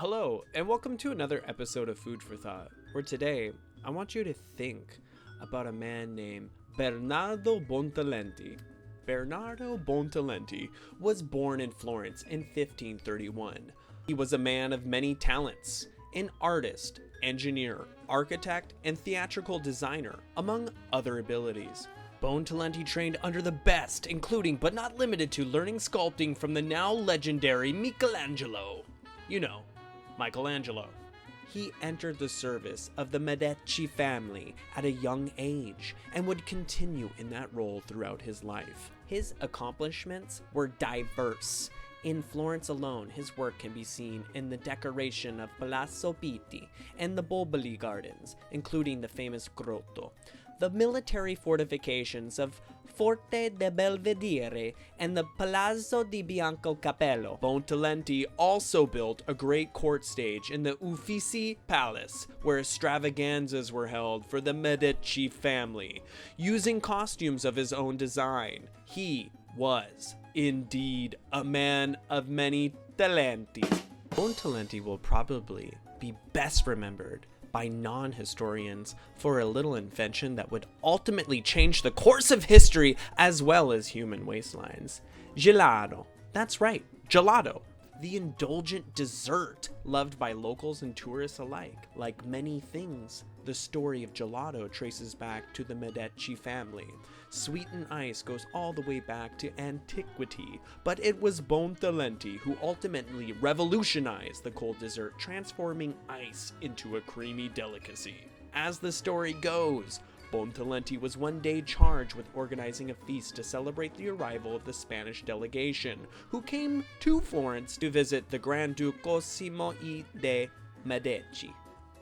Hello, and welcome to another episode of Food for Thought, where today I want you to think about a man named Bernardo Buontalenti. Bernardo Buontalenti was born in Florence in 1531. He was a man of many talents, an artist, engineer, architect, and theatrical designer, among other abilities. Buontalenti trained under the best, including but not limited to learning sculpting from the now legendary Michelangelo. You know, Michelangelo. He entered the service of the Medici family at a young age and would continue in that role throughout his life. His accomplishments were diverse. In Florence alone, his work can be seen in the decoration of Palazzo Pitti and the Boboli Gardens, including the famous grotto, the military fortifications of Forte Belvedere and the Palazzo di Bianca cappello. Buontalenti also built a great court stage in the Uffizzi Palace, where extravaganzas were held for the Medici family, using costumes of his own design. He was indeed a man of many talenti. Buontalenti will probably be best remembered by non-historians for a little invention that would ultimately change the course of history as well as human waistlines. Gelato. That's right, gelato. The indulgent dessert loved by locals and tourists alike. Like many things, the story of gelato traces back to the Medici family. Sweetened ice goes all the way back to antiquity, but it was Buontalenti who ultimately revolutionized the cold dessert, transforming ice into a creamy delicacy. As the story goes, Buontalenti was one day charged with organizing a feast to celebrate the arrival of the Spanish delegation, who came to Florence to visit the Grand Duke Cosimo I de' Medici.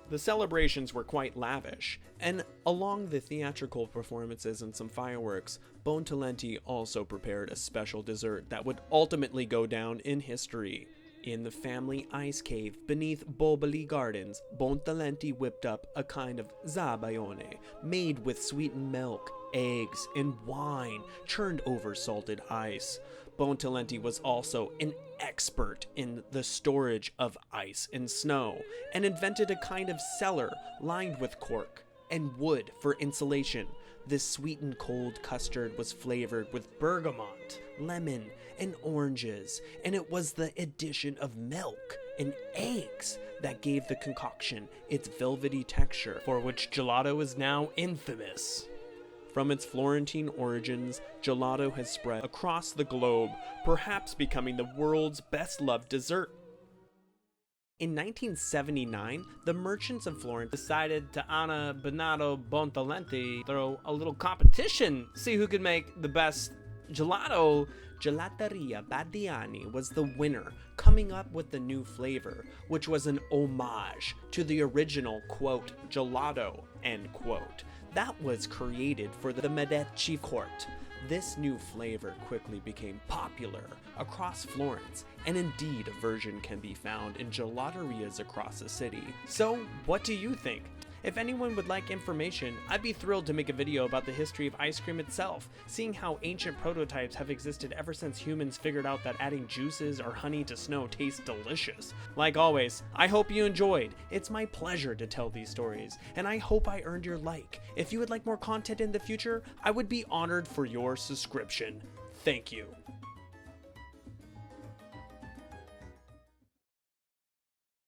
The celebrations were quite lavish, and along the theatrical performances and some fireworks, Buontalenti also prepared a special dessert that would ultimately go down in history. In the family ice cave beneath Boboli Gardens, Buontalenti whipped up a kind of zabaione made with sweetened milk, eggs, and wine churned over salted ice. Buontalenti was also an expert in the storage of ice and snow and invented a kind of cellar lined with cork and wood for insulation. This sweetened cold custard was flavored with bergamot, lemon, and oranges, and it was the addition of milk and eggs that gave the concoction its velvety texture, for which gelato is now infamous. From its Florentine origins, gelato has spread across the globe, perhaps becoming the world's best-loved dessert. In 1979, the merchants of Florence decided to honor Bernardo Buontalenti, throw a little competition, see who could make the best gelato. Gelateria Badiani was the winner, coming up with the new flavor, which was an homage to the original, quote, gelato, end quote, that was created for the Medici court. This new flavor quickly became popular across Florence, and indeed a version can be found in gelaterias across the city. So, what do you think? If anyone would like information, I'd be thrilled to make a video about the history of ice cream itself, seeing how ancient prototypes have existed ever since humans figured out that adding juices or honey to snow tastes delicious. Like always, I hope you enjoyed. It's my pleasure to tell these stories, and I hope I earned your like. If you would like more content in the future, I would be honored for your subscription. Thank you.